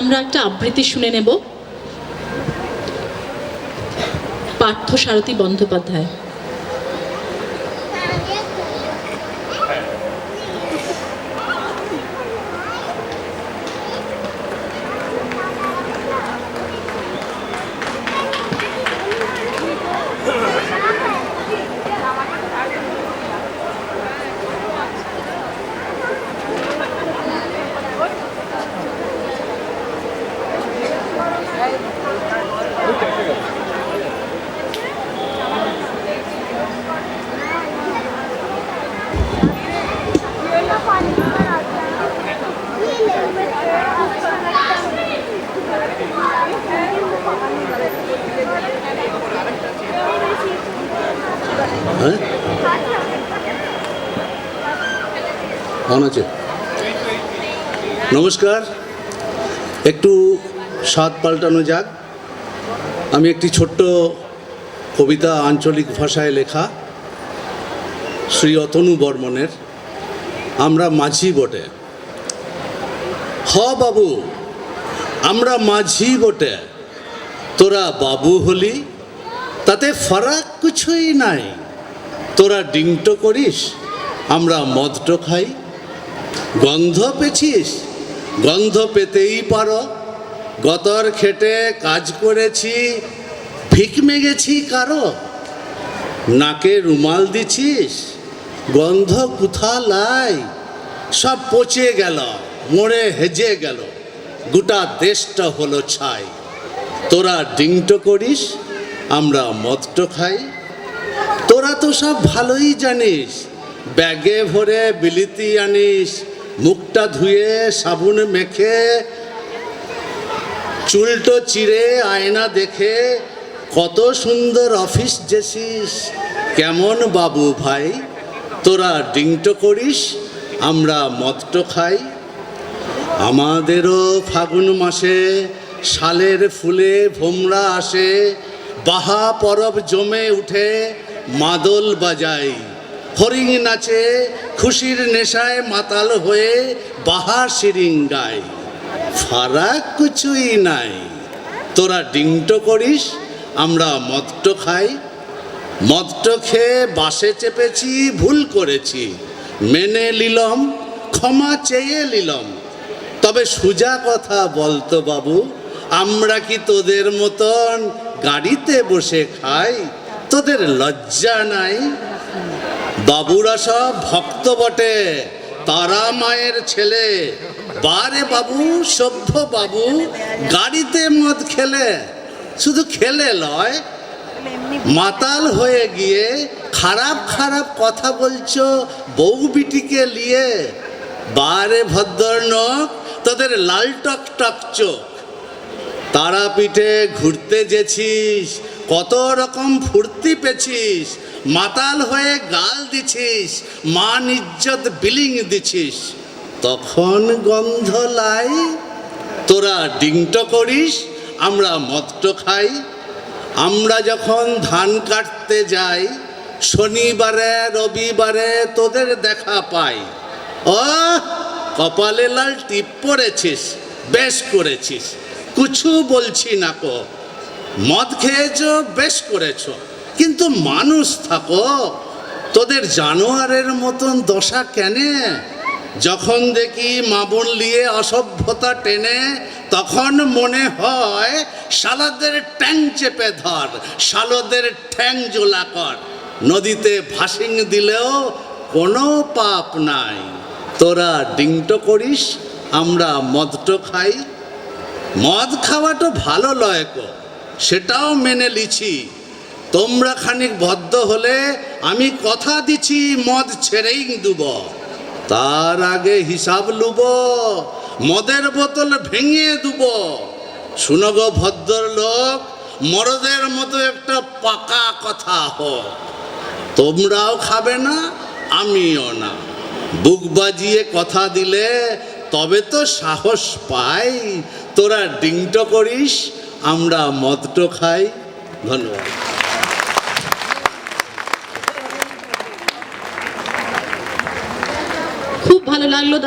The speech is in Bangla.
আমরা একটা আবৃত্তি শুনে নেব। পার্থসারথী বন্দ্যোপাধ্যায়। নমস্কার, একটু স্বাদ পাল্টানো যাক। আমি একটি ছোট্ট কবিতা আঞ্চলিক ভাষায় লেখা, শ্রী অতনু বর্মনের আমরা মাঝি বটে। হ বাবু, আমরা মাঝি বটে, তোরা বাবু হলি তাতে ফারাক কিছুই নাই। তোরা ডিংটো করিস, আমরা মদটো খাই। গন্ধ পেছিস, গন্ধ পেতেই পারো। গতর খেটে কাজ করেছি, ভিক মেগেছি কারো। নাকে রুমাল দিছিস, গন্ধ কোথা লাই। সব পচে গেল, মরে হেজে গেল, গোটা দেশটা হলো ছাই। তোরা ডিংটো করিস, আমরা মদটো খাই। তোরা তো সব ভালোই জানিস, ব্যাগে ভরে বিলিতি আনিস। মুখটা ধুয়ে সাবুন মেখে, চুলটো চিরে আয়না দেখে কত সুন্দর অফিস যেছিস। কেমন বাবু ভাই, তোরা ডিংটো করিস, আমরা মদটো খাই। আমাদেরও ফাগুন মাসে শালের ফুলে ভোমরা আসে। বাহা পরব জমে উঠে মাদল বাজাই। হরিণ নাচে খুশির নেশায় মাতাল হয়ে বাহা সিরিঙ্গাই। ফারাক কিছুই নাই, তোরা ডিংটো করিস, আমরা মদটো খাই। মদটো খেয়ে বাসে চেপেছি, ভুল করেছি, মেনে নিলাম, ক্ষমা চেয়ে নিলাম। তবে সোজা কথা বলতো বাবু, আমরা কি তোদের মতন গাড়িতে বসে খাই? তোদের লজ্জা নাই? বাবুরা সব ভক্ত বটে, তারা মায়ের ছেলে। বারে বাবু, সভ্য বাবু, গাড়িতে মদ খেলে। শুধু খেলে লয়, মাতাল হয়ে গিয়ে খারাপ খারাপ কথা বলছো বউ বিটিকে নিয়ে। বারে ভদ্রনক, তোদের লাল টক টক চোখ। তারাপীঠে ঘুরতে গেছিস, কত রকম ফুর্তি পেছিস। মাতাল হয়ে গাল দিছিস, মান ইজ্জত বিলিং দিছিস, তখন গন্ধ লাই। তোরা ডিংটো করিস, আমরা মদটো খাই। আমরা যখন ধান কাটতে যাই, শনিবারে রবিবারে তোদের দেখা পাই। ও কপালে লাল টিপ পড়েছিস, বেশ করেছিস, কিছু বলছি না কো। মদ খেয়েছ, বেশ করেছ, কিন্তু মানুষ থাকো। তোদের জানোয়ারের মতন দশা কেনে? যখন দেখি মাবুন নিয়ে অসভ্যতা টেনে, তখন মনে হয় শালাদের ট্যাং চেপে ধর, শালদের ঠ্যাং জোলা কর। নদীতে ভাসিং দিলেও কোনো পাপ নাই। তোরা ডিংটো করিস, আমরা মদটো খাই। মদ খাওয়াটা ভালো লয় কো, সেটাও মেনে লিছি। তোমরা খানিক বদ্ধ হলে আমি কথা দিছি মদ ছেড়েই দেব। তার আগে হিসাব লুব, মদের বোতল ভেঙে দেব। শুনো গো ভদ্রলোক, মরদের মতো একটা পাকা কথা হোক। তোমরাও খাবে না, আমিও না। বুক বাজিয়ে কথা দিলে তবে তো সাহস পাই। তোরা ডিংটো করিস, আমরা মদটো খাই। ধন্যবাদ। খুব ভালো লাগলো।